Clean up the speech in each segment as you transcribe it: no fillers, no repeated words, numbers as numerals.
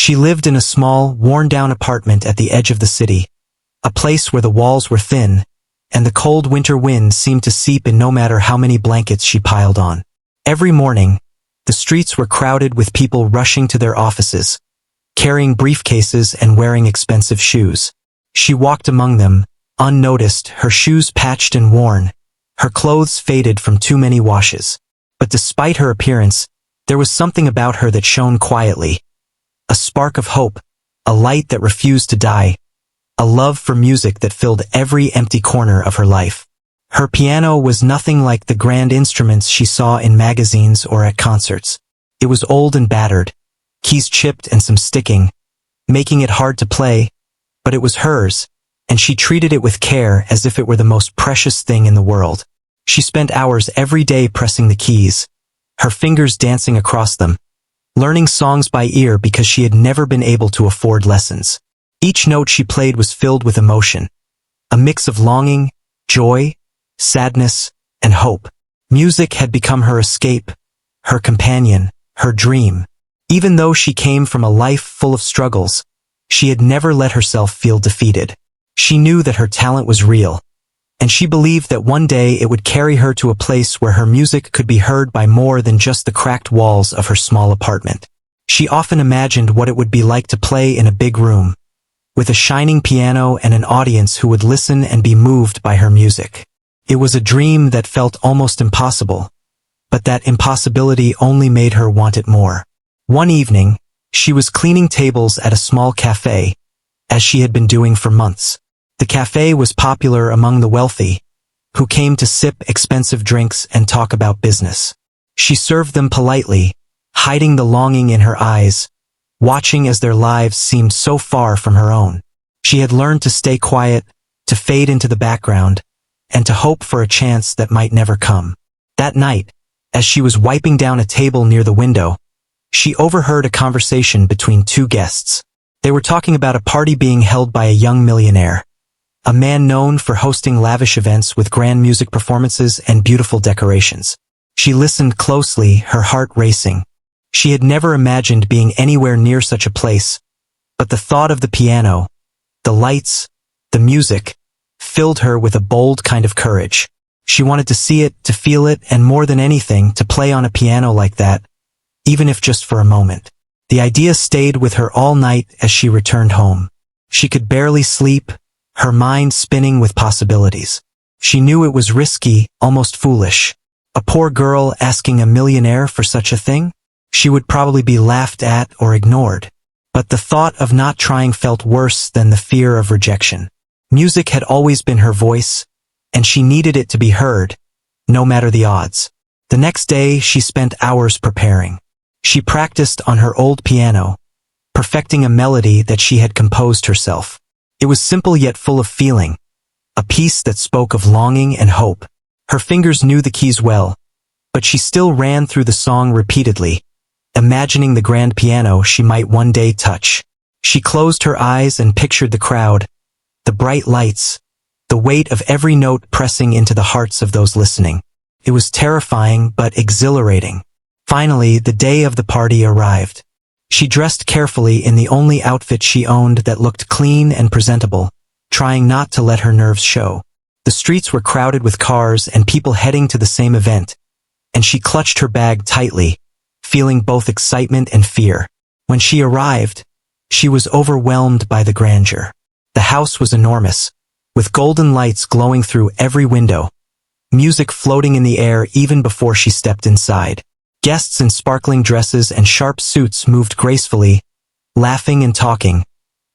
She lived in a small, worn-down apartment at the edge of the city, a place where the walls were thin, and the cold winter wind seemed to seep in no matter how many blankets she piled on. Every morning, the streets were crowded with people rushing to their offices, carrying briefcases and wearing expensive shoes. She walked among them, unnoticed, her shoes patched and worn, her clothes faded from too many washes. But despite her appearance, there was something about her that shone quietly. A spark of hope, a light that refused to die, a love for music that filled every empty corner of her life. Her piano was nothing like the grand instruments she saw in magazines or at concerts. It was old and battered, keys chipped and some sticking, making it hard to play, but it was hers, and she treated it with care as if it were the most precious thing in the world. She spent hours every day pressing the keys, her fingers dancing across them, learning songs by ear because she had never been able to afford lessons. Each note she played was filled with emotion, a mix of longing, joy, sadness, and hope. Music had become her escape, her companion, her dream. Even though she came from a life full of struggles, she had never let herself feel defeated. She knew that her talent was real, and she believed that one day it would carry her to a place where her music could be heard by more than just the cracked walls of her small apartment. She often imagined what it would be like to play in a big room, with a shining piano and an audience who would listen and be moved by her music. It was a dream that felt almost impossible, but that impossibility only made her want it more. One evening, she was cleaning tables at a small cafe, as she had been doing for months. The cafe was popular among the wealthy, who came to sip expensive drinks and talk about business. She served them politely, hiding the longing in her eyes, watching as their lives seemed so far from her own. She had learned to stay quiet, to fade into the background, and to hope for a chance that might never come. That night, as she was wiping down a table near the window, she overheard a conversation between two guests. They were talking about a party being held by a young millionaire, a man known for hosting lavish events with grand music performances and beautiful decorations. She listened closely, her heart racing. She had never imagined being anywhere near such a place, but the thought of the piano, the lights, the music, filled her with a bold kind of courage. She wanted to see it, to feel it, and more than anything, to play on a piano like that, even if just for a moment. The idea stayed with her all night as she returned home. She could barely sleep, her mind spinning with possibilities. She knew it was risky, almost foolish. A poor girl asking a millionaire for such a thing? She would probably be laughed at or ignored. But the thought of not trying felt worse than the fear of rejection. Music had always been her voice, and she needed it to be heard, no matter the odds. The next day, she spent hours preparing. She practiced on her old piano, perfecting a melody that she had composed herself. It was simple yet full of feeling, a piece that spoke of longing and hope. Her fingers knew the keys well, but she still ran through the song repeatedly, imagining the grand piano she might one day touch. She closed her eyes and pictured the crowd, the bright lights, the weight of every note pressing into the hearts of those listening. It was terrifying but exhilarating. Finally, the day of the party arrived. She dressed carefully in the only outfit she owned that looked clean and presentable, trying not to let her nerves show. The streets were crowded with cars and people heading to the same event, and she clutched her bag tightly, feeling both excitement and fear. When she arrived, she was overwhelmed by the grandeur. The house was enormous, with golden lights glowing through every window, music floating in the air even before she stepped inside. Guests in sparkling dresses and sharp suits moved gracefully, laughing and talking,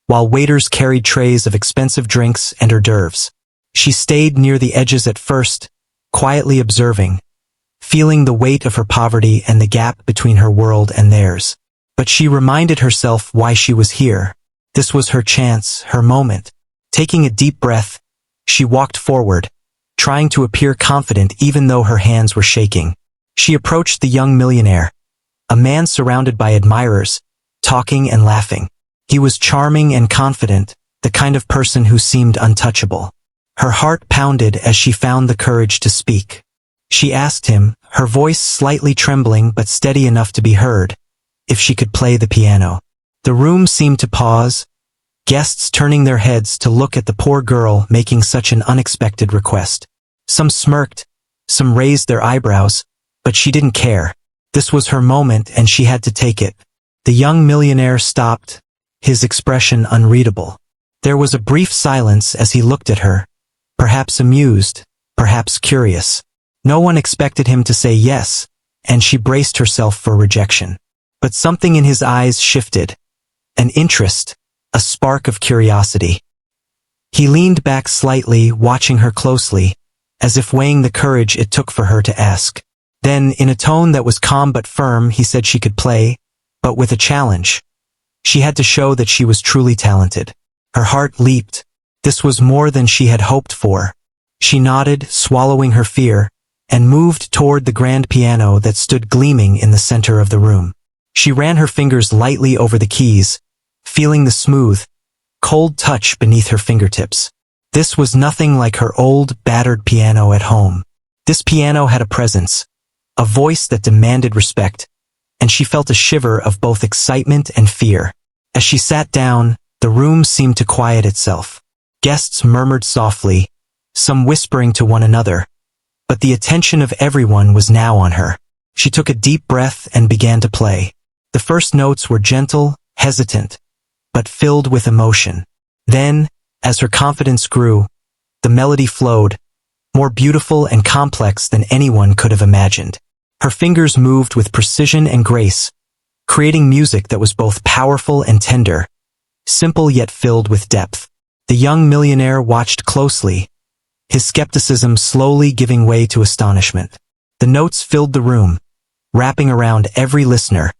while waiters carried trays of expensive drinks and hors d'oeuvres. She stayed near the edges at first, quietly observing, feeling the weight of her poverty and the gap between her world and theirs. But she reminded herself why she was here. This was her chance, her moment. Taking a deep breath, she walked forward, trying to appear confident even though her hands were shaking. She approached the young millionaire, a man surrounded by admirers, talking and laughing. He was charming and confident, the kind of person who seemed untouchable. Her heart pounded as she found the courage to speak. She asked him, her voice slightly trembling but steady enough to be heard, if she could play the piano. The room seemed to pause, guests turning their heads to look at the poor girl making such an unexpected request. Some smirked, some raised their eyebrows, but she didn't care. This was her moment and she had to take it. The young millionaire stopped, his expression unreadable. There was a brief silence as he looked at her, perhaps amused, perhaps curious. No one expected him to say yes, and she braced herself for rejection. But something in his eyes shifted. An interest, a spark of curiosity. He leaned back slightly, watching her closely, as if weighing the courage it took for her to ask. Then, in a tone that was calm but firm, he said she could play, but with a challenge. She had to show that she was truly talented. Her heart leaped. This was more than she had hoped for. She nodded, swallowing her fear, and moved toward the grand piano that stood gleaming in the center of the room. She ran her fingers lightly over the keys, feeling the smooth, cold touch beneath her fingertips. This was nothing like her old, battered piano at home. This piano had a presence, a voice that demanded respect, and she felt a shiver of both excitement and fear. As she sat down, the room seemed to quiet itself. Guests murmured softly, some whispering to one another, but the attention of everyone was now on her. She took a deep breath and began to play. The first notes were gentle, hesitant, but filled with emotion. Then, as her confidence grew, the melody flowed, more beautiful and complex than anyone could have imagined. Her fingers moved with precision and grace, creating music that was both powerful and tender, simple yet filled with depth. The young millionaire watched closely, his skepticism slowly giving way to astonishment. The notes filled the room, wrapping around every listener,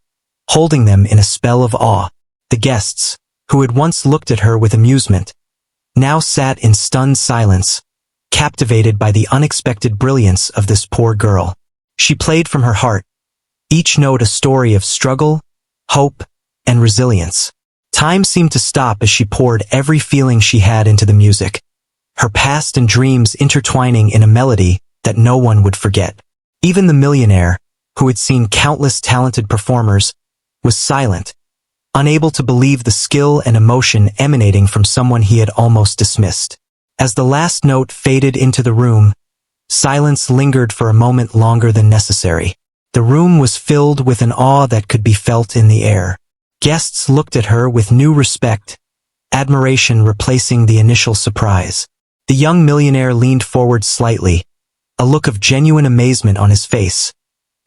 holding them in a spell of awe. The guests, who had once looked at her with amusement, now sat in stunned silence, captivated by the unexpected brilliance of this poor girl. She played from her heart, each note a story of struggle, hope, and resilience. Time seemed to stop as she poured every feeling she had into the music, her past and dreams intertwining in a melody that no one would forget. Even the millionaire, who had seen countless talented performers, was silent, unable to believe the skill and emotion emanating from someone he had almost dismissed. As the last note faded into the room, silence lingered for a moment longer than necessary. The room was filled with an awe that could be felt in the air. Guests looked at her with new respect, admiration replacing the initial surprise. The young millionaire leaned forward slightly, a look of genuine amazement on his face,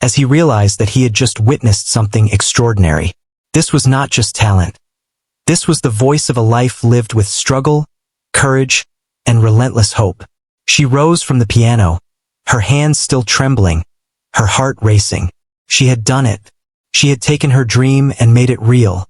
as he realized that he had just witnessed something extraordinary. This was not just talent. This was the voice of a life lived with struggle, courage, and relentless hope. She rose from the piano, her hands still trembling, her heart racing. She had done it. She had taken her dream and made it real.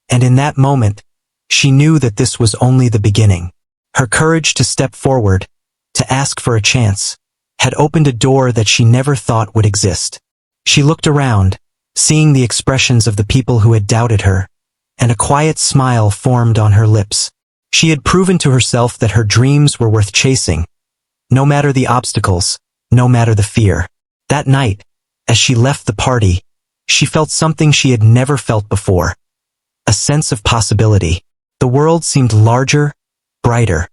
And in that moment, she knew that this was only the beginning. Her courage to step forward, to ask for a chance, had opened a door that she never thought would exist. She looked around, seeing the expressions of the people who had doubted her, and a quiet smile formed on her lips. She had proven to herself that her dreams were worth chasing, no matter the obstacles, no matter the fear. That night, as she left the party, she felt something she had never felt before. A sense of possibility. The world seemed larger, brighter,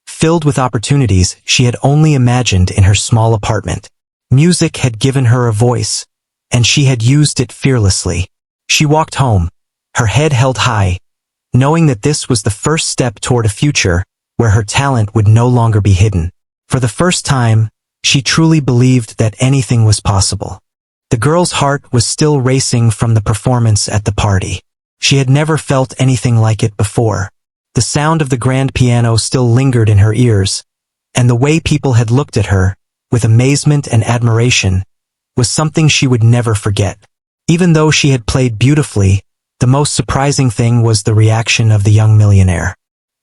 filled with opportunities she had only imagined in her small apartment. Music had given her a voice, and she had used it fearlessly. She walked home, her head held high, knowing that this was the first step toward a future where her talent would no longer be hidden. For the first time, she truly believed that anything was possible. The girl's heart was still racing from the performance at the party. She had never felt anything like it before. The sound of the grand piano still lingered in her ears, and the way people had looked at her, with amazement and admiration, was something she would never forget. Even though she had played beautifully, the most surprising thing was the reaction of the young millionaire.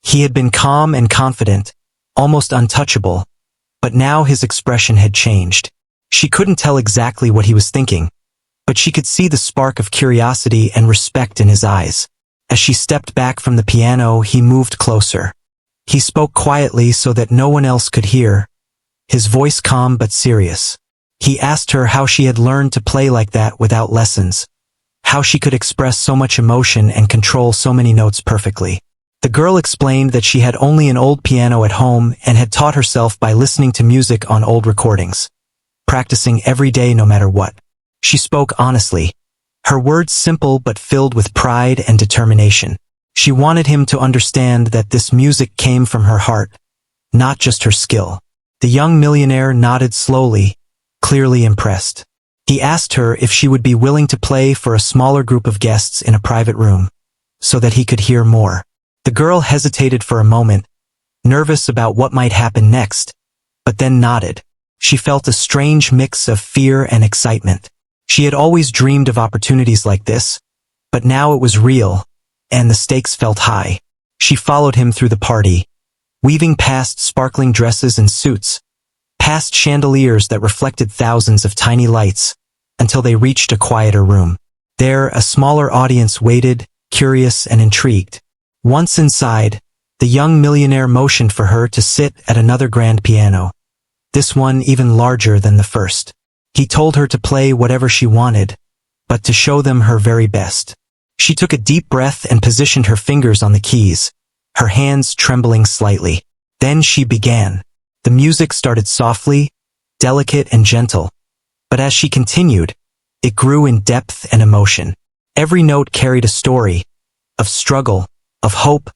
He had been calm and confident, almost untouchable, but now his expression had changed. She couldn't tell exactly what he was thinking, but she could see the spark of curiosity and respect in his eyes. As she stepped back from the piano, he moved closer. He spoke quietly so that no one else could hear, his voice calm but serious. He asked her how she had learned to play like that without lessons, how she could express so much emotion and control so many notes perfectly. The girl explained that she had only an old piano at home and had taught herself by listening to music on old recordings, practicing every day no matter what. She spoke honestly, her words simple but filled with pride and determination. She wanted him to understand that this music came from her heart, not just her skill. The young millionaire nodded slowly, clearly impressed. He asked her if she would be willing to play for a smaller group of guests in a private room, so that he could hear more. The girl hesitated for a moment, nervous about what might happen next, but then nodded. She felt a strange mix of fear and excitement. She had always dreamed of opportunities like this, but now it was real, and the stakes felt high. She followed him through the party, weaving past sparkling dresses and suits, past chandeliers that reflected thousands of tiny lights, until they reached a quieter room. There, a smaller audience waited, curious and intrigued. Once inside, the young millionaire motioned for her to sit at another grand piano, this one even larger than the first. He told her to play whatever she wanted, but to show them her very best. She took a deep breath and positioned her fingers on the keys, her hands trembling slightly. Then she began. The music started softly, delicate and gentle, but as she continued, it grew in depth and emotion. Every note carried a story, of struggle, of hope,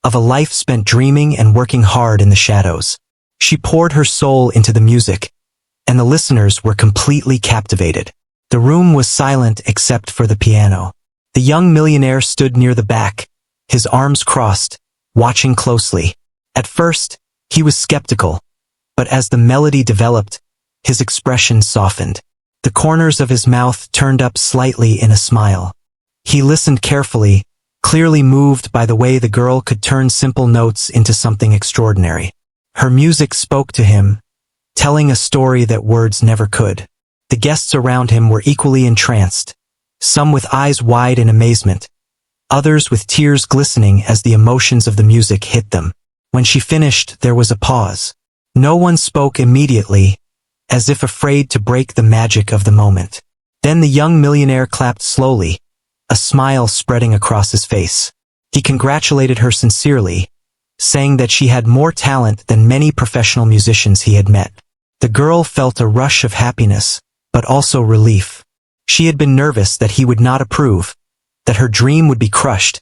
of a life spent dreaming and working hard in the shadows. She poured her soul into the music, and the listeners were completely captivated. The room was silent except for the piano. The young millionaire stood near the back, his arms crossed, watching closely. At first, he was skeptical, but as the melody developed, his expression softened. The corners of his mouth turned up slightly in a smile. He listened carefully, clearly moved by the way the girl could turn simple notes into something extraordinary. Her music spoke to him, telling a story that words never could. The guests around him were equally entranced, some with eyes wide in amazement, others with tears glistening as the emotions of the music hit them. When she finished, there was a pause. No one spoke immediately, as if afraid to break the magic of the moment. Then the young millionaire clapped slowly, a smile spreading across his face. He congratulated her sincerely, saying that she had more talent than many professional musicians he had met. The girl felt a rush of happiness, but also relief. She had been nervous that he would not approve, that her dream would be crushed,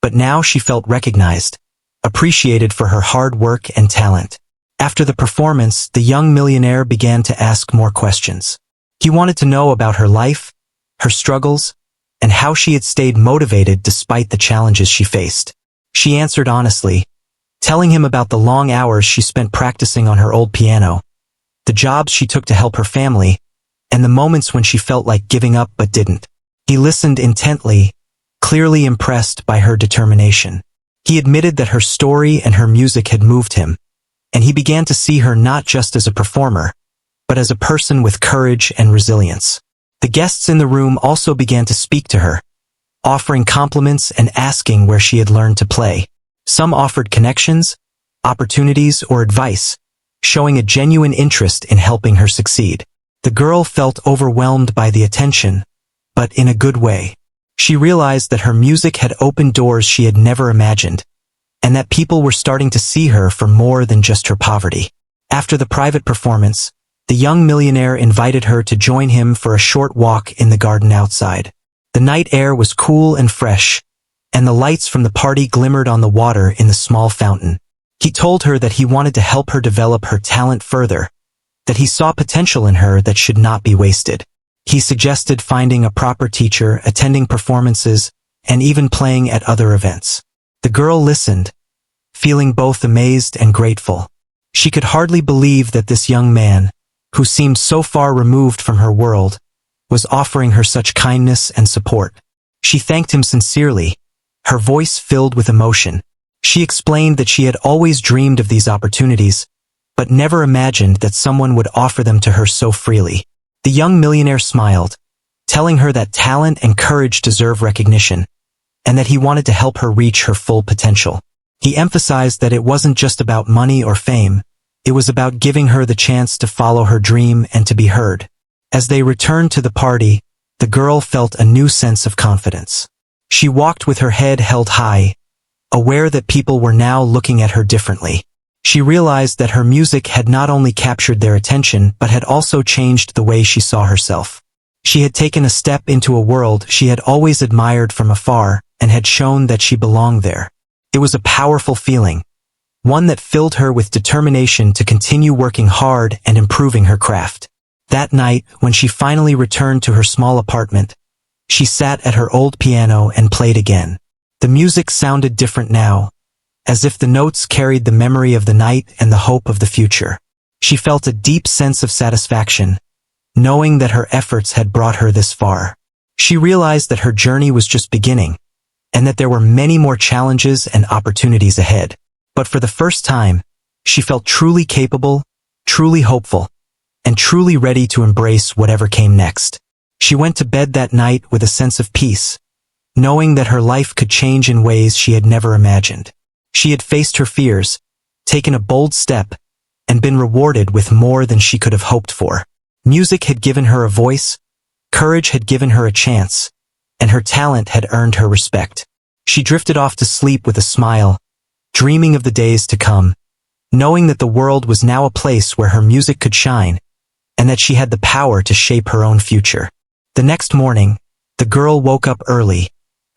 but now she felt recognized, appreciated for her hard work and talent. After the performance, the young millionaire began to ask more questions. He wanted to know about her life, her struggles, and how she had stayed motivated despite the challenges she faced. She answered honestly, telling him about the long hours she spent practicing on her old piano, the jobs she took to help her family, and the moments when she felt like giving up but didn't. He listened intently, clearly impressed by her determination. He admitted that her story and her music had moved him, and he began to see her not just as a performer, but as a person with courage and resilience. The guests in the room also began to speak to her, offering compliments and asking where she had learned to play. Some offered connections, opportunities, or advice, showing a genuine interest in helping her succeed. The girl felt overwhelmed by the attention, but in a good way. She realized that her music had opened doors she had never imagined, and that people were starting to see her for more than just her poverty. After the private performance, the young millionaire invited her to join him for a short walk in the garden outside. The night air was cool and fresh, and the lights from the party glimmered on the water in the small fountain. He told her that he wanted to help her develop her talent further, that he saw potential in her that should not be wasted. He suggested finding a proper teacher, attending performances, and even playing at other events. The girl listened, feeling both amazed and grateful. She could hardly believe that this young man, who seemed so far removed from her world, was offering her such kindness and support. She thanked him sincerely, her voice filled with emotion. She explained that she had always dreamed of these opportunities, but never imagined that someone would offer them to her so freely. The young millionaire smiled, telling her that talent and courage deserve recognition, and that he wanted to help her reach her full potential. He emphasized that it wasn't just about money or fame, it was about giving her the chance to follow her dream and to be heard. As they returned to the party, the girl felt a new sense of confidence. She walked with her head held high, aware that people were now looking at her differently. She realized that her music had not only captured their attention but had also changed the way she saw herself. She had taken a step into a world she had always admired from afar and had shown that she belonged there. It was a powerful feeling, one that filled her with determination to continue working hard and improving her craft. That night, when she finally returned to her small apartment, she sat at her old piano and played again. The music sounded different now, as if the notes carried the memory of the night and the hope of the future. She felt a deep sense of satisfaction, knowing that her efforts had brought her this far. She realized that her journey was just beginning, and that there were many more challenges and opportunities ahead. But for the first time, she felt truly capable, truly hopeful, and truly ready to embrace whatever came next. She went to bed that night with a sense of peace, knowing that her life could change in ways she had never imagined. She had faced her fears, taken a bold step, and been rewarded with more than she could have hoped for. Music had given her a voice, courage had given her a chance, and her talent had earned her respect. She drifted off to sleep with a smile, dreaming of the days to come, knowing that the world was now a place where her music could shine, and that she had the power to shape her own future. The next morning, the girl woke up early,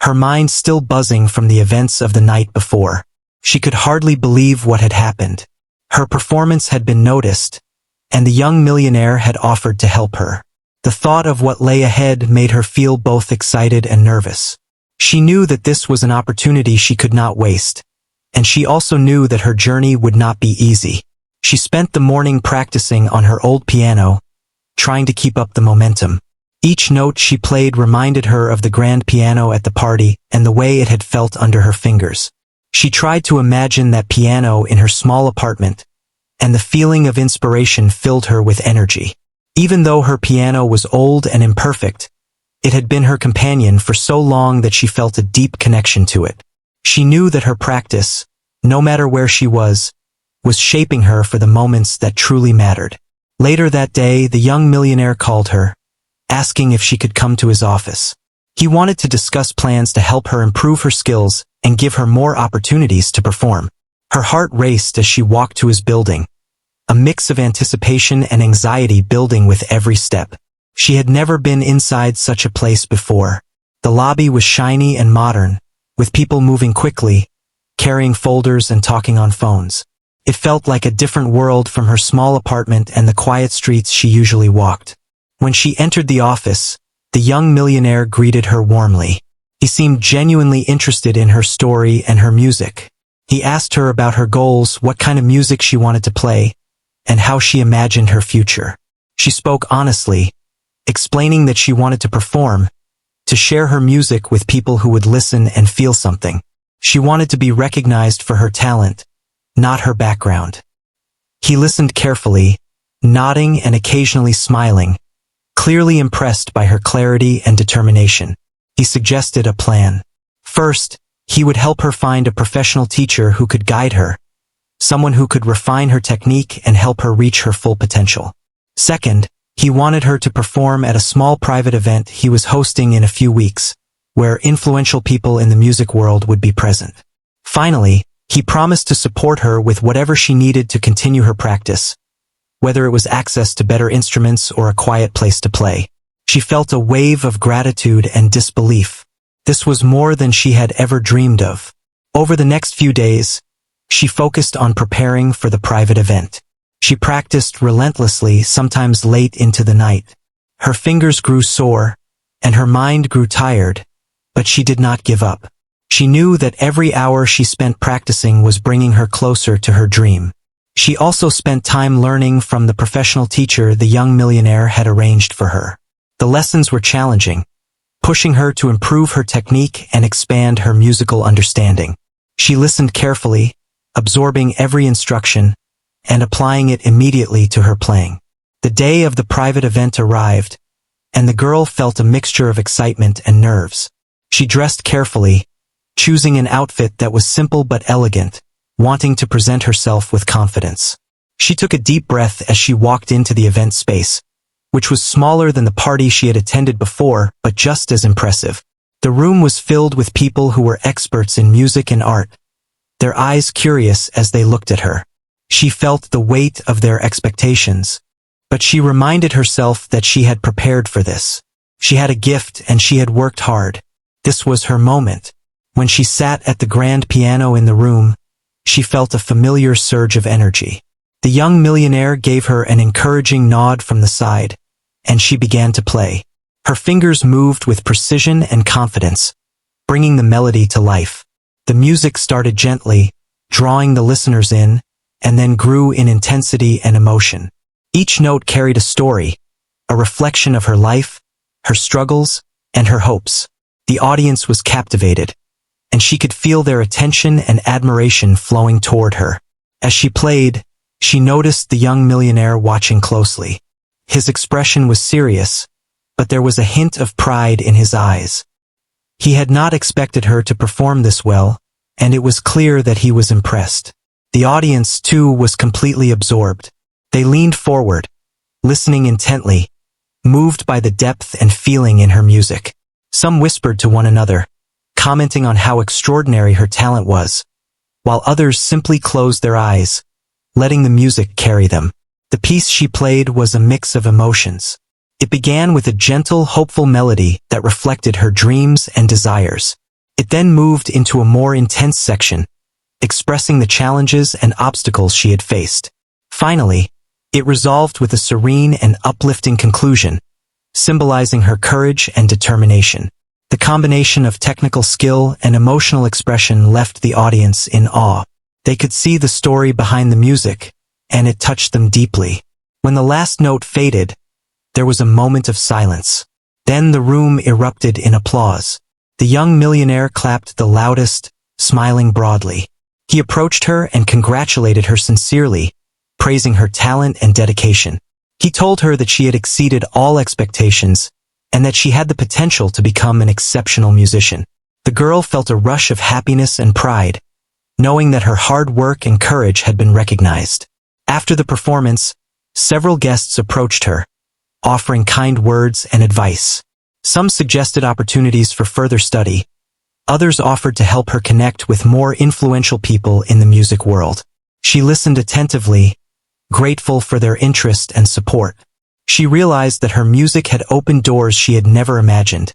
her mind still buzzing from the events of the night before. She could hardly believe what had happened. Her performance had been noticed, and the young millionaire had offered to help her. The thought of what lay ahead made her feel both excited and nervous. She knew that this was an opportunity she could not waste, and she also knew that her journey would not be easy. She spent the morning practicing on her old piano, trying to keep up the momentum. Each note she played reminded her of the grand piano at the party and the way it had felt under her fingers. She tried to imagine that piano in her small apartment, and the feeling of inspiration filled her with energy. Even though her piano was old and imperfect, it had been her companion for so long that she felt a deep connection to it. She knew that her practice, no matter where she was shaping her for the moments that truly mattered. Later that day, the young millionaire called her, asking if she could come to his office. He wanted to discuss plans to help her improve her skills and give her more opportunities to perform. Her heart raced as she walked to his building, a mix of anticipation and anxiety building with every step. She had never been inside such a place before. The lobby was shiny and modern, with people moving quickly, carrying folders and talking on phones. It felt like a different world from her small apartment and the quiet streets she usually walked. When she entered the office, the young millionaire greeted her warmly. He seemed genuinely interested in her story and her music. He asked her about her goals, what kind of music she wanted to play, and how she imagined her future. She spoke honestly, explaining that she wanted to perform, to share her music with people who would listen and feel something. She wanted to be recognized for her talent, not her background. He listened carefully, nodding and occasionally smiling, clearly impressed by her clarity and determination. He suggested a plan. First, he would help her find a professional teacher who could guide her, someone who could refine her technique and help her reach her full potential. Second, he wanted her to perform at a small private event he was hosting in a few weeks, where influential people in the music world would be present. Finally, he promised to support her with whatever she needed to continue her practice, whether it was access to better instruments or a quiet place to play. She felt a wave of gratitude and disbelief. This was more than she had ever dreamed of. Over the next few days, she focused on preparing for the private event. She practiced relentlessly, sometimes late into the night. Her fingers grew sore, and her mind grew tired, but she did not give up. She knew that every hour she spent practicing was bringing her closer to her dream. She also spent time learning from the professional teacher the young millionaire had arranged for her. The lessons were challenging, pushing her to improve her technique and expand her musical understanding. She listened carefully, absorbing every instruction, and applying it immediately to her playing. The day of the private event arrived, and the girl felt a mixture of excitement and nerves. She dressed carefully, choosing an outfit that was simple but elegant, wanting to present herself with confidence. She took a deep breath as she walked into the event space, which was smaller than the party she had attended before, but just as impressive. The room was filled with people who were experts in music and art, their eyes curious as they looked at her. She felt the weight of their expectations, but she reminded herself that she had prepared for this. She had a gift and she had worked hard. This was her moment. When she sat at the grand piano in the room, she felt a familiar surge of energy. The young millionaire gave her an encouraging nod from the side, and she began to play. Her fingers moved with precision and confidence, bringing the melody to life. The music started gently, drawing the listeners in, and then grew in intensity and emotion. Each note carried a story, a reflection of her life, her struggles, and her hopes. The audience was captivated, and she could feel their attention and admiration flowing toward her. As she played, she noticed the young millionaire watching closely. His expression was serious, but there was a hint of pride in his eyes. He had not expected her to perform this well, and it was clear that he was impressed. The audience, too, was completely absorbed. They leaned forward, listening intently, moved by the depth and feeling in her music. Some whispered to one another, commenting on how extraordinary her talent was, while others simply closed their eyes, letting the music carry them. The piece she played was a mix of emotions. It began with a gentle, hopeful melody that reflected her dreams and desires. It then moved into a more intense section, expressing the challenges and obstacles she had faced. Finally, it resolved with a serene and uplifting conclusion, symbolizing her courage and determination. The combination of technical skill and emotional expression left the audience in awe. They could see the story behind the music, and it touched them deeply. When the last note faded, there was a moment of silence. Then the room erupted in applause. The young millionaire clapped the loudest, smiling broadly. He approached her and congratulated her sincerely, praising her talent and dedication. He told her that she had exceeded all expectations and that she had the potential to become an exceptional musician. The girl felt a rush of happiness and pride, knowing that her hard work and courage had been recognized. After the performance, several guests approached her, offering kind words and advice. Some suggested opportunities for further study. Others offered to help her connect with more influential people in the music world. She listened attentively, grateful for their interest and support. She realized that her music had opened doors she had never imagined,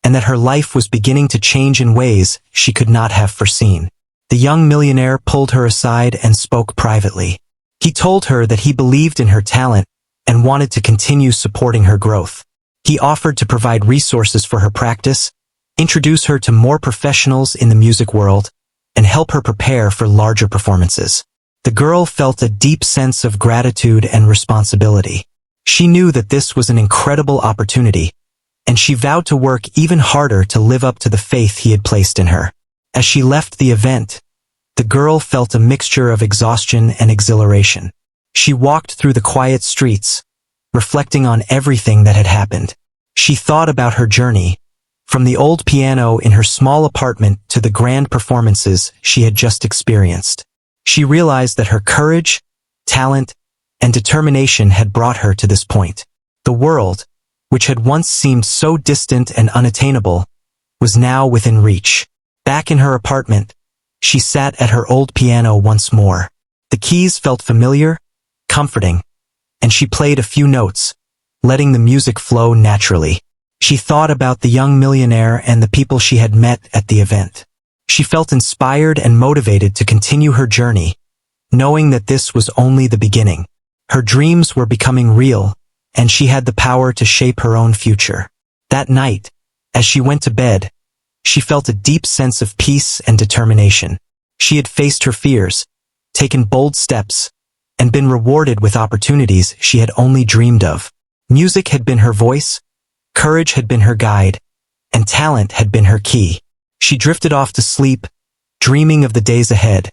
and that her life was beginning to change in ways she could not have foreseen. The young millionaire pulled her aside and spoke privately. He told her that he believed in her talent and wanted to continue supporting her growth. He offered to provide resources for her practice, introduce her to more professionals in the music world, and help her prepare for larger performances. The girl felt a deep sense of gratitude and responsibility. She knew that this was an incredible opportunity, and she vowed to work even harder to live up to the faith he had placed in her. As she left the event, the girl felt a mixture of exhaustion and exhilaration. She walked through the quiet streets, reflecting on everything that had happened. She thought about her journey, from the old piano in her small apartment to the grand performances she had just experienced. She realized that her courage, talent, and determination had brought her to this point. The world, which had once seemed so distant and unattainable, was now within reach. Back in her apartment, she sat at her old piano once more. The keys felt familiar, comforting, and she played a few notes, letting the music flow naturally. She thought about the young millionaire and the people she had met at the event. She felt inspired and motivated to continue her journey, knowing that this was only the beginning. Her dreams were becoming real, and she had the power to shape her own future. That night, as she went to bed, she felt a deep sense of peace and determination. She had faced her fears, taken bold steps, and been rewarded with opportunities she had only dreamed of. Music had been her voice, courage had been her guide, and talent had been her key. She drifted off to sleep, dreaming of the days ahead,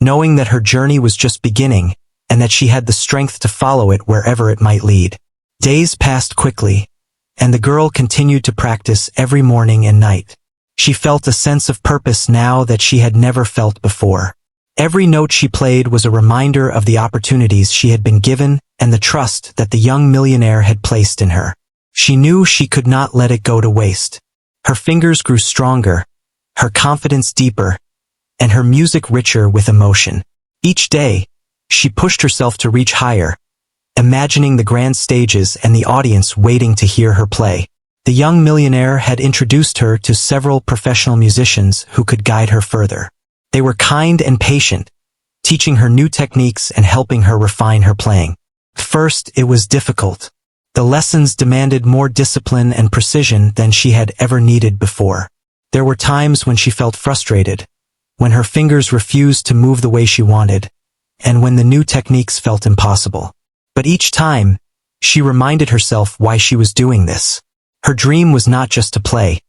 knowing that her journey was just beginning and that she had the strength to follow it wherever it might lead. Days passed quickly, and the girl continued to practice every morning and night. She felt a sense of purpose now that she had never felt before. Every note she played was a reminder of the opportunities she had been given and the trust that the young millionaire had placed in her. She knew she could not let it go to waste. Her fingers grew stronger, her confidence deeper, and her music richer with emotion. Each day, she pushed herself to reach higher, imagining the grand stages and the audience waiting to hear her play. The young millionaire had introduced her to several professional musicians who could guide her further. They were kind and patient, teaching her new techniques and helping her refine her playing. First, it was difficult. The lessons demanded more discipline and precision than she had ever needed before. There were times when she felt frustrated, when her fingers refused to move the way she wanted, and when the new techniques felt impossible. But each time, she reminded herself why she was doing this. Her dream was not just to play.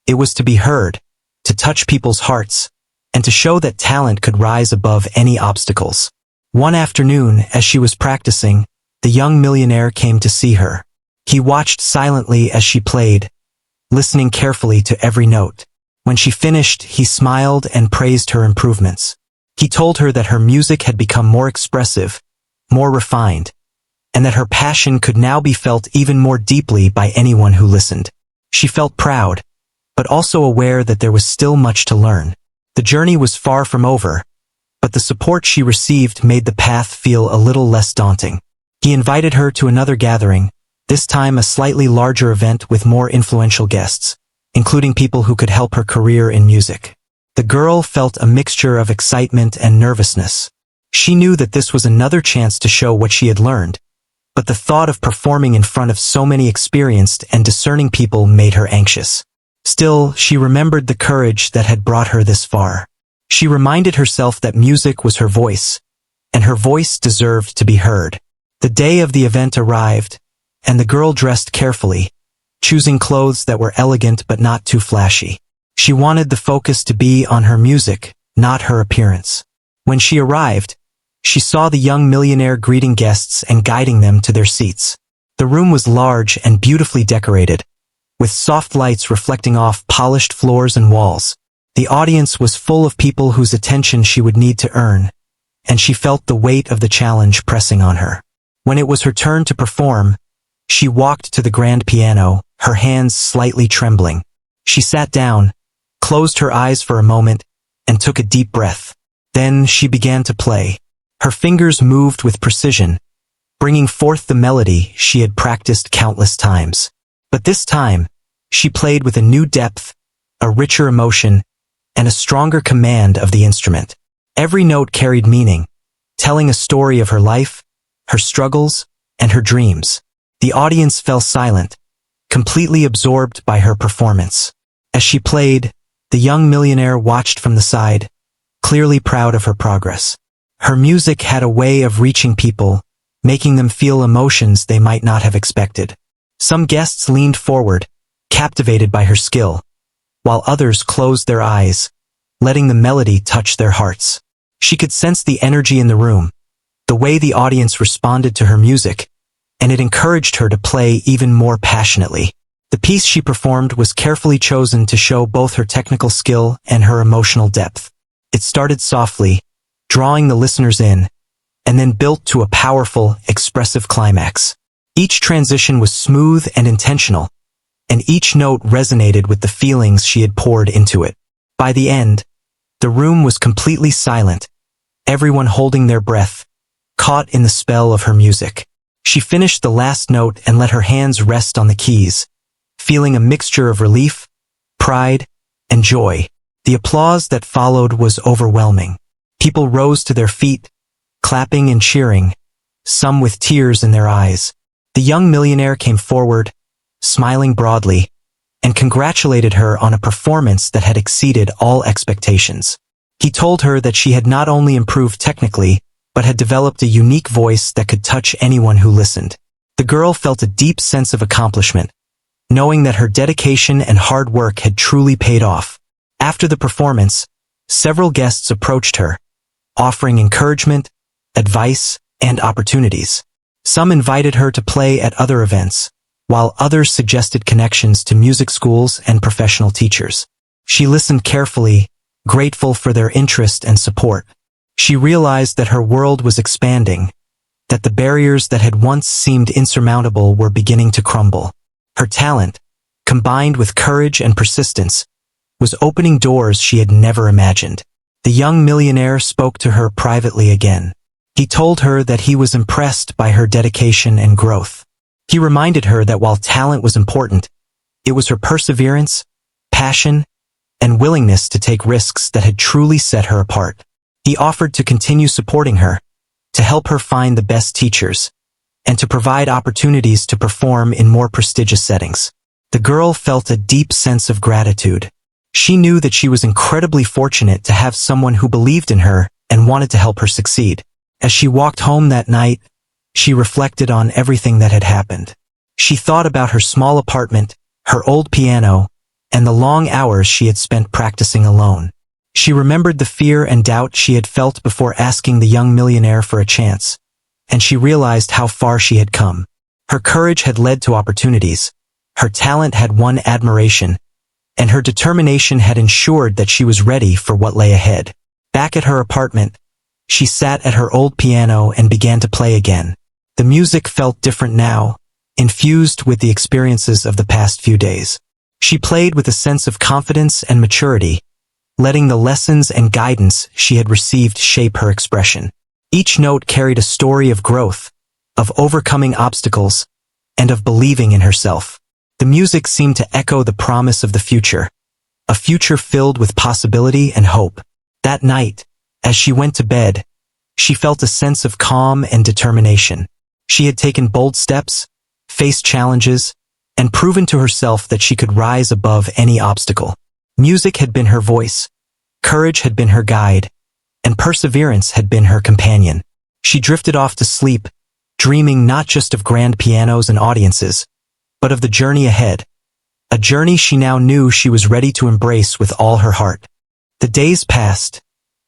It was to be heard, to touch people's hearts, and to show that talent could rise above any obstacles. One afternoon, as she was practicing, the young millionaire came to see her. He watched silently as she played, listening carefully to every note. When she finished, he smiled and praised her improvements. He told her that her music had become more expressive, more refined, and that her passion could now be felt even more deeply by anyone who listened. She felt proud, but also aware that there was still much to learn. The journey was far from over, but the support she received made the path feel a little less daunting. He invited her to another gathering, this time a slightly larger event with more influential guests, including people who could help her career in music. The girl felt a mixture of excitement and nervousness. She knew that this was another chance to show what she had learned, but the thought of performing in front of so many experienced and discerning people made her anxious. Still, she remembered the courage that had brought her this far. She reminded herself that music was her voice, and her voice deserved to be heard. The day of the event arrived, and the girl dressed carefully, choosing clothes that were elegant but not too flashy. She wanted the focus to be on her music, not her appearance. When she arrived, she saw the young millionaire greeting guests and guiding them to their seats. The room was large and beautifully decorated, with soft lights reflecting off polished floors and walls. The audience was full of people whose attention she would need to earn, and she felt the weight of the challenge pressing on her. When it was her turn to perform, she walked to the grand piano, her hands slightly trembling. She sat down, closed her eyes for a moment, and took a deep breath. Then she began to play. Her fingers moved with precision, bringing forth the melody she had practiced countless times. But this time, she played with a new depth, a richer emotion, and a stronger command of the instrument. Every note carried meaning, telling a story of her life, her struggles, and her dreams. The audience fell silent, completely absorbed by her performance. As she played, the young millionaire watched from the side, clearly proud of her progress. Her music had a way of reaching people, making them feel emotions they might not have expected. Some guests leaned forward, captivated by her skill, while others closed their eyes, letting the melody touch their hearts. She could sense the energy in the room, the way the audience responded to her music, and it encouraged her to play even more passionately. The piece she performed was carefully chosen to show both her technical skill and her emotional depth. It started softly, drawing the listeners in, and then built to a powerful, expressive climax. Each transition was smooth and intentional, and each note resonated with the feelings she had poured into it. By the end, the room was completely silent, everyone holding their breath, caught in the spell of her music. She finished the last note and let her hands rest on the keys, feeling a mixture of relief, pride, and joy. The applause that followed was overwhelming. People rose to their feet, clapping and cheering, some with tears in their eyes. The young millionaire came forward, smiling broadly, and congratulated her on a performance that had exceeded all expectations. He told her that she had not only improved technically, but had developed a unique voice that could touch anyone who listened. The girl felt a deep sense of accomplishment, knowing that her dedication and hard work had truly paid off. After the performance, several guests approached her, offering encouragement, advice, and opportunities. Some invited her to play at other events, while others suggested connections to music schools and professional teachers. She listened carefully, grateful for their interest and support. She realized that her world was expanding, that the barriers that had once seemed insurmountable were beginning to crumble. Her talent, combined with courage and persistence, was opening doors she had never imagined. The young millionaire spoke to her privately again. He told her that he was impressed by her dedication and growth. He reminded her that while talent was important, it was her perseverance, passion, and willingness to take risks that had truly set her apart. He offered to continue supporting her, to help her find the best teachers, and to provide opportunities to perform in more prestigious settings. The girl felt a deep sense of gratitude. She knew that she was incredibly fortunate to have someone who believed in her and wanted to help her succeed. As she walked home that night, she reflected on everything that had happened. She thought about her small apartment, her old piano, and the long hours she had spent practicing alone. She remembered the fear and doubt she had felt before asking the young millionaire for a chance, and she realized how far she had come. Her courage had led to opportunities, her talent had won admiration, and her determination had ensured that she was ready for what lay ahead. Back at her apartment, she sat at her old piano and began to play again. The music felt different now, infused with the experiences of the past few days. She played with a sense of confidence and maturity, letting the lessons and guidance she had received shape her expression. Each note carried a story of growth, of overcoming obstacles, and of believing in herself. The music seemed to echo the promise of the future, a future filled with possibility and hope. That night, as she went to bed, she felt a sense of calm and determination. She had taken bold steps, faced challenges, and proven to herself that she could rise above any obstacle. Music had been her voice, courage had been her guide, and perseverance had been her companion. She drifted off to sleep, dreaming not just of grand pianos and audiences, but of the journey ahead, a journey she now knew she was ready to embrace with all her heart. The days passed,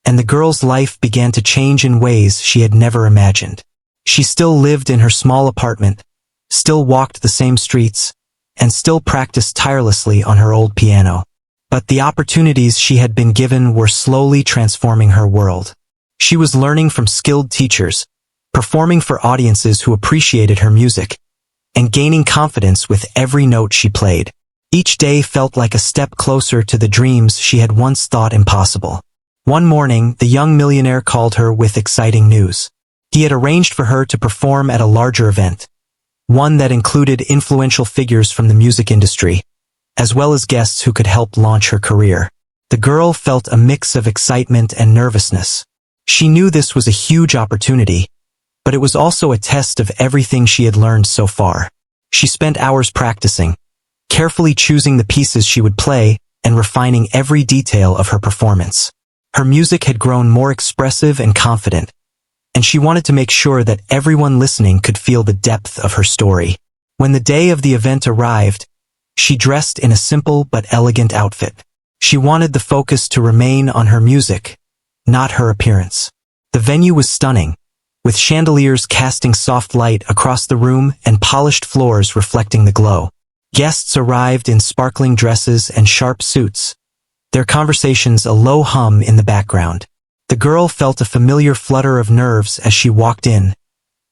and the girl's life began to change in ways she had never imagined. She still lived in her small apartment, still walked the same streets, and still practiced tirelessly on her old piano. But the opportunities she had been given were slowly transforming her world. She was learning from skilled teachers, performing for audiences who appreciated her music, and gaining confidence with every note she played. Each day felt like a step closer to the dreams she had once thought impossible. One morning, the young millionaire called her with exciting news. He had arranged for her to perform at a larger event, one that included influential figures from the music industry, as well as guests who could help launch her career. The girl felt a mix of excitement and nervousness. She knew this was a huge opportunity, but it was also a test of everything she had learned so far. She spent hours practicing, carefully choosing the pieces she would play and refining every detail of her performance. Her music had grown more expressive and confident, and she wanted to make sure that everyone listening could feel the depth of her story. When the day of the event arrived, she dressed in a simple but elegant outfit. She wanted the focus to remain on her music, not her appearance. The venue was stunning, with chandeliers casting soft light across the room and polished floors reflecting the glow. Guests arrived in sparkling dresses and sharp suits, their conversations a low hum in the background. The girl felt a familiar flutter of nerves as she walked in,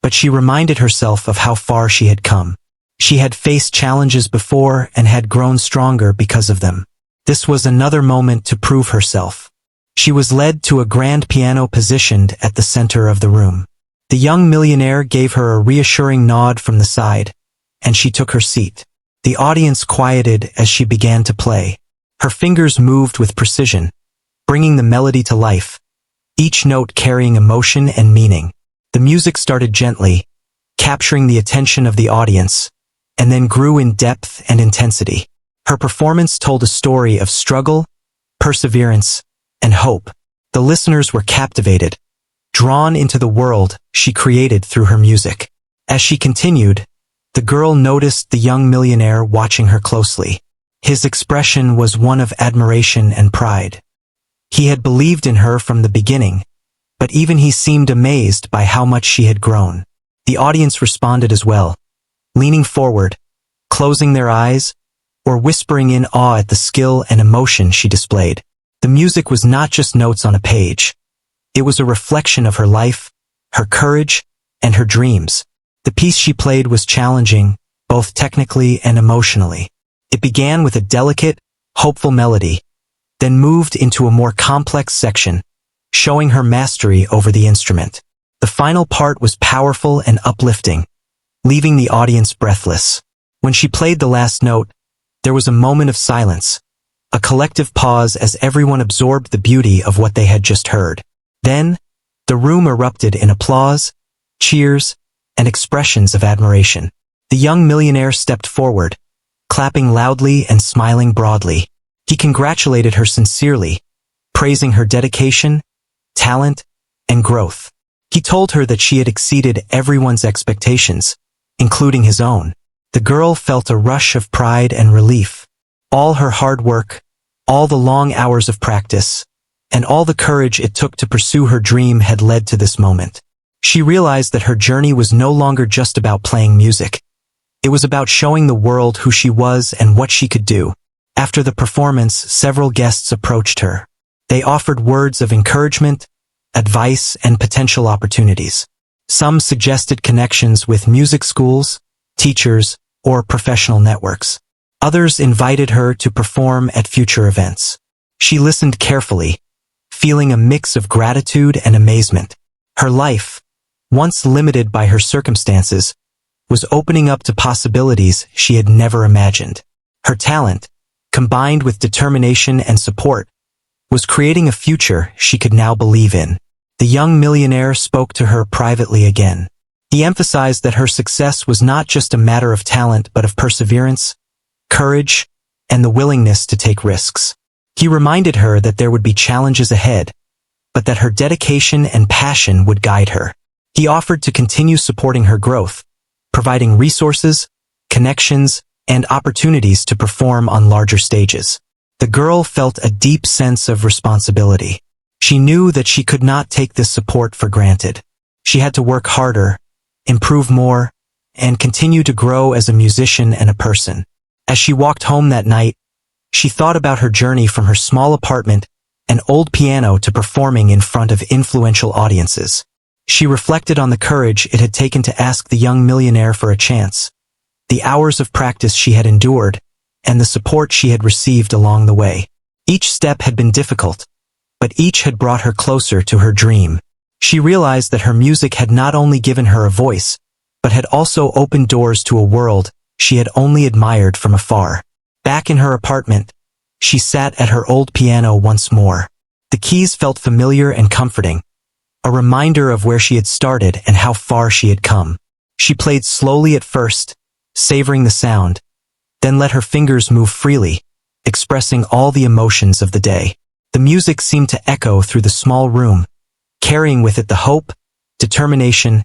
but she reminded herself of how far she had come. She had faced challenges before and had grown stronger because of them. This was another moment to prove herself. She was led to a grand piano positioned at the center of the room. The young millionaire gave her a reassuring nod from the side, and she took her seat. The audience quieted as she began to play. Her fingers moved with precision, bringing the melody to life, each note carrying emotion and meaning. The music started gently, capturing the attention of the audience, and then grew in depth and intensity. Her performance told a story of struggle, perseverance, and hope. The listeners were captivated, drawn into the world she created through her music. As she continued, the girl noticed the young millionaire watching her closely. His expression was one of admiration and pride. He had believed in her from the beginning, but even he seemed amazed by how much she had grown. The audience responded as well, leaning forward, closing their eyes, or whispering in awe at the skill and emotion she displayed. The music was not just notes on a page. It was a reflection of her life, her courage, and her dreams. The piece she played was challenging, both technically and emotionally. It began with a delicate, hopeful melody, then moved into a more complex section, showing her mastery over the instrument. The final part was powerful and uplifting, leaving the audience breathless. When she played the last note, there was a moment of silence, a collective pause as everyone absorbed the beauty of what they had just heard. Then, the room erupted in applause, cheers, and expressions of admiration. The young millionaire stepped forward, clapping loudly and smiling broadly. He congratulated her sincerely, praising her dedication, talent, and growth. He told her that she had exceeded everyone's expectations, including his own. The girl felt a rush of pride and relief. All her hard work, all the long hours of practice, and all the courage it took to pursue her dream had led to this moment. She realized that her journey was no longer just about playing music. It was about showing the world who she was and what she could do. After the performance, several guests approached her. They offered words of encouragement, advice, and potential opportunities. Some suggested connections with music schools, teachers, or professional networks. Others invited her to perform at future events. She listened carefully, feeling a mix of gratitude and amazement. Her life, once limited by her circumstances, was opening up to possibilities she had never imagined. Her talent, combined with determination and support, was creating a future she could now believe in. The young millionaire spoke to her privately again. He emphasized that her success was not just a matter of talent but of perseverance, courage, and the willingness to take risks. He reminded her that there would be challenges ahead, but that her dedication and passion would guide her. He offered to continue supporting her growth, providing resources, connections, and opportunities to perform on larger stages. The girl felt a deep sense of responsibility. She knew that she could not take this support for granted. She had to work harder, improve more, and continue to grow as a musician and a person. As she walked home that night, she thought about her journey from her small apartment and old piano to performing in front of influential audiences. She reflected on the courage it had taken to ask the young millionaire for a chance, the hours of practice she had endured, and the support she had received along the way. Each step had been difficult, but each had brought her closer to her dream. She realized that her music had not only given her a voice, but had also opened doors to a world she had only admired from afar. Back in her apartment, she sat at her old piano once more. The keys felt familiar and comforting, a reminder of where she had started and how far she had come. She played slowly at first, savoring the sound, then let her fingers move freely, expressing all the emotions of the day. The music seemed to echo through the small room, carrying with it the hope, determination,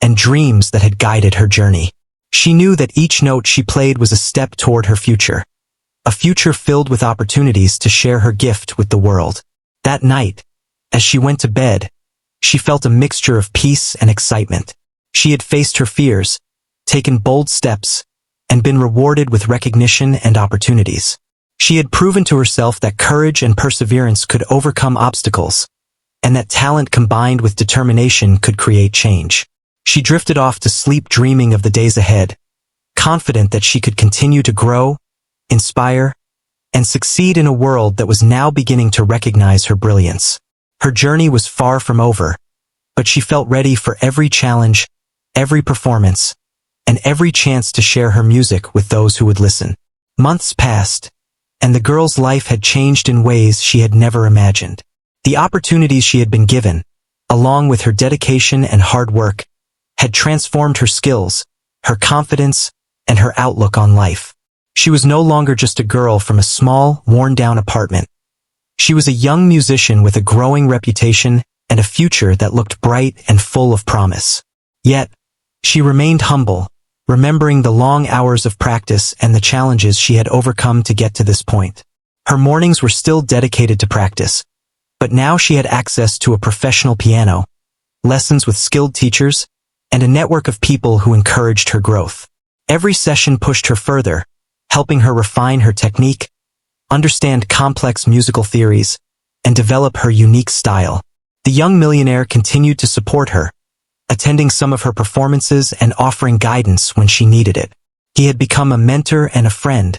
and dreams that had guided her journey. She knew that each note she played was a step toward her future, a future filled with opportunities to share her gift with the world. That night, as she went to bed, she felt a mixture of peace and excitement. She had faced her fears, taken bold steps, and been rewarded with recognition and opportunities. She had proven to herself that courage and perseverance could overcome obstacles, and that talent combined with determination could create change. She drifted off to sleep dreaming of the days ahead, confident that she could continue to grow, inspire, and succeed in a world that was now beginning to recognize her brilliance. Her journey was far from over, but she felt ready for every challenge, every performance, and every chance to share her music with those who would listen. Months passed, and the girl's life had changed in ways she had never imagined. The opportunities she had been given, along with her dedication and hard work, had transformed her skills, her confidence, and her outlook on life. She was no longer just a girl from a small, worn-down apartment. She was a young musician with a growing reputation and a future that looked bright and full of promise. Yet, she remained humble, remembering the long hours of practice and the challenges she had overcome to get to this point. Her mornings were still dedicated to practice, but now she had access to a professional piano, lessons with skilled teachers, and a network of people who encouraged her growth. Every session pushed her further, helping her refine her technique, understand complex musical theories, and develop her unique style. The young millionaire continued to support her, attending some of her performances and offering guidance when she needed it. He had become a mentor and a friend,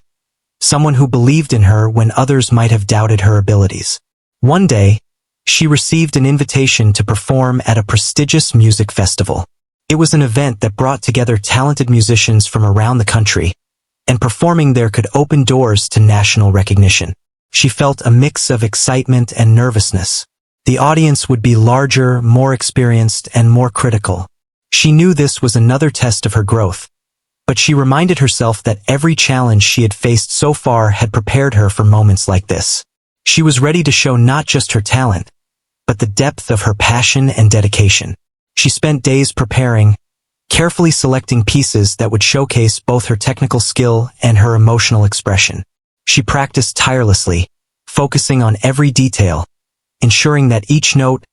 someone who believed in her when others might have doubted her abilities. One day, she received an invitation to perform at a prestigious music festival. It was an event that brought together talented musicians from around the country, and performing there could open doors to national recognition. She felt a mix of excitement and nervousness. The audience would be larger, more experienced, and more critical. She knew this was another test of her growth, but she reminded herself that every challenge she had faced so far had prepared her for moments like this. She was ready to show not just her talent, but the depth of her passion and dedication. She spent days preparing, carefully selecting pieces that would showcase both her technical skill and her emotional expression. She practiced tirelessly, focusing on every detail, ensuring that each note,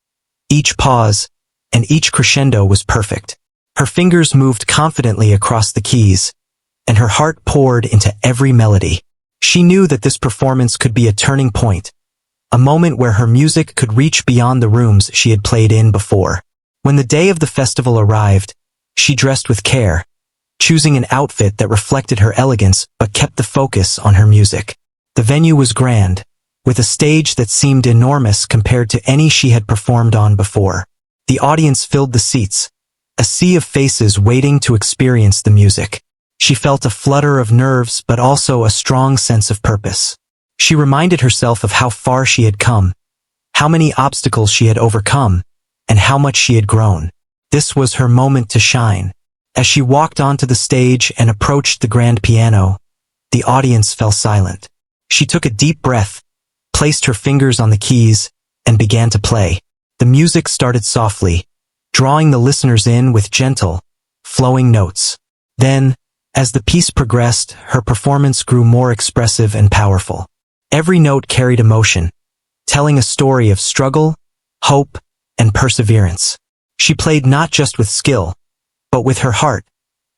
each pause, and each crescendo was perfect. Her fingers moved confidently across the keys, and her heart poured into every melody. She knew that this performance could be a turning point, a moment where her music could reach beyond the rooms she had played in before. When the day of the festival arrived, she dressed with care, choosing an outfit that reflected her elegance but kept the focus on her music. The venue was grand, with a stage that seemed enormous compared to any she had performed on before. The audience filled the seats, a sea of faces waiting to experience the music. She felt a flutter of nerves but also a strong sense of purpose. She reminded herself of how far she had come, how many obstacles she had overcome, and how much she had grown. This was her moment to shine. As she walked onto the stage and approached the grand piano, the audience fell silent. She took a deep breath, placed her fingers on the keys, and began to play. The music started softly, drawing the listeners in with gentle, flowing notes. Then, as the piece progressed, her performance grew more expressive and powerful. Every note carried emotion, telling a story of struggle, hope, and perseverance. She played not just with skill, but with her heart,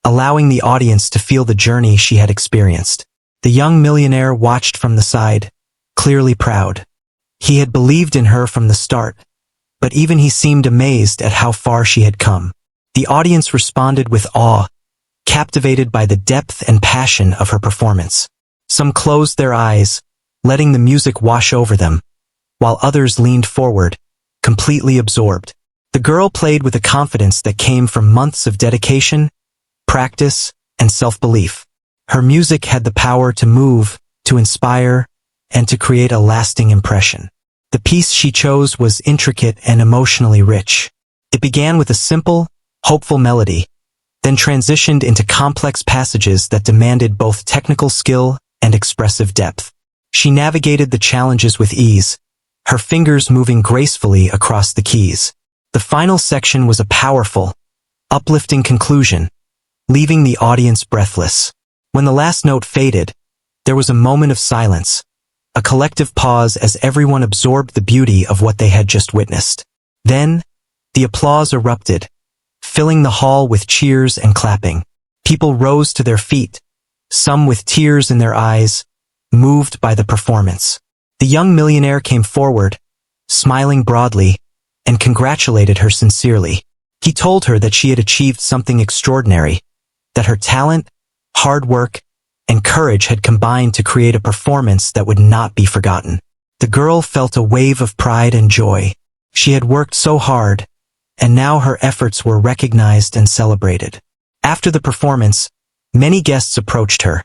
allowing the audience to feel the journey she had experienced. The young millionaire watched from the side, clearly proud. He had believed in her from the start, but even he seemed amazed at how far she had come. The audience responded with awe, captivated by the depth and passion of her performance. Some closed their eyes, letting the music wash over them, while others leaned forward, completely absorbed. The girl played with a confidence that came from months of dedication, practice, and self-belief. Her music had the power to move, to inspire, and to create a lasting impression. The piece she chose was intricate and emotionally rich. It began with a simple, hopeful melody, then transitioned into complex passages that demanded both technical skill and expressive depth. She navigated the challenges with ease, her fingers moving gracefully across the keys. The final section was a powerful, uplifting conclusion, leaving the audience breathless. When the last note faded, there was a moment of silence, a collective pause as everyone absorbed the beauty of what they had just witnessed. Then, the applause erupted, filling the hall with cheers and clapping. People rose to their feet, some with tears in their eyes, moved by the performance. The young millionaire came forward, smiling broadly, and congratulated her sincerely. He told her that she had achieved something extraordinary, that her talent, hard work, and courage had combined to create a performance that would not be forgotten. The girl felt a wave of pride and joy. She had worked so hard, and now her efforts were recognized and celebrated. After the performance, many guests approached her,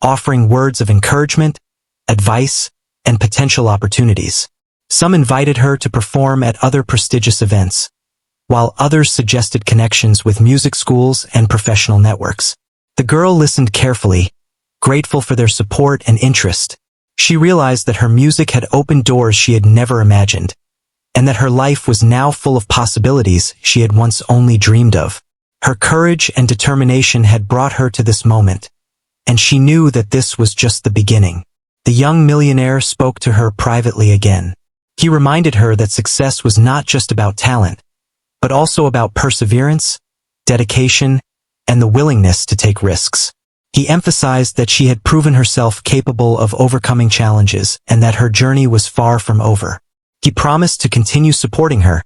offering words of encouragement, advice, and potential opportunities. Some invited her to perform at other prestigious events, while others suggested connections with music schools and professional networks. The girl listened carefully, grateful for their support and interest. She realized that her music had opened doors she had never imagined, and that her life was now full of possibilities she had once only dreamed of. Her courage and determination had brought her to this moment, and she knew that this was just the beginning. The young millionaire spoke to her privately again. He reminded her that success was not just about talent, but also about perseverance, dedication, and the willingness to take risks. He emphasized that she had proven herself capable of overcoming challenges and that her journey was far from over. He promised to continue supporting her,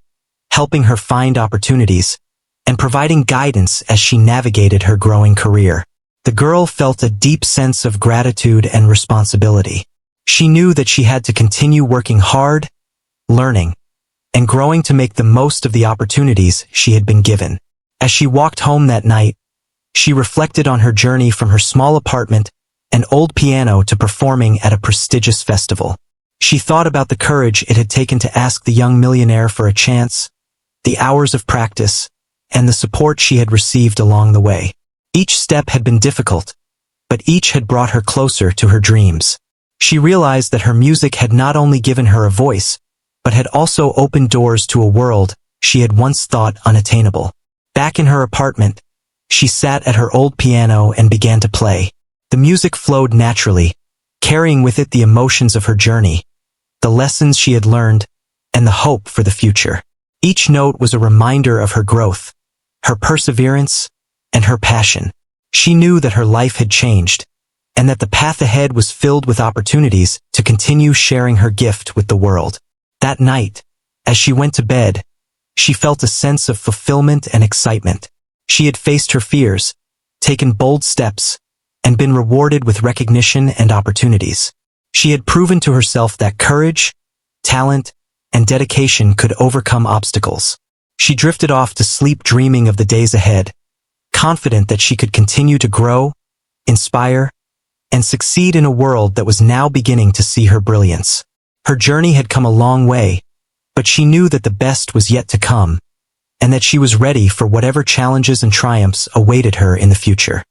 helping her find opportunities, and providing guidance as she navigated her growing career. The girl felt a deep sense of gratitude and responsibility. She knew that she had to continue working hard, learning, and growing to make the most of the opportunities she had been given. As she walked home that night, she reflected on her journey from her small apartment and old piano to performing at a prestigious festival. She thought about the courage it had taken to ask the young millionaire for a chance, the hours of practice, and the support she had received along the way. Each step had been difficult, but each had brought her closer to her dreams. She realized that her music had not only given her a voice, but had also opened doors to a world she had once thought unattainable. Back in her apartment, she sat at her old piano and began to play. The music flowed naturally, carrying with it the emotions of her journey, the lessons she had learned, and the hope for the future. Each note was a reminder of her growth, her perseverance, and her passion. She knew that her life had changed, and that the path ahead was filled with opportunities to continue sharing her gift with the world. That night, as she went to bed, she felt a sense of fulfillment and excitement. She had faced her fears, taken bold steps, and been rewarded with recognition and opportunities. She had proven to herself that courage, talent, and dedication could overcome obstacles. She drifted off to sleep dreaming of the days ahead, confident that she could continue to grow, inspire, and succeed in a world that was now beginning to see her brilliance. Her journey had come a long way, but she knew that the best was yet to come, and that she was ready for whatever challenges and triumphs awaited her in the future.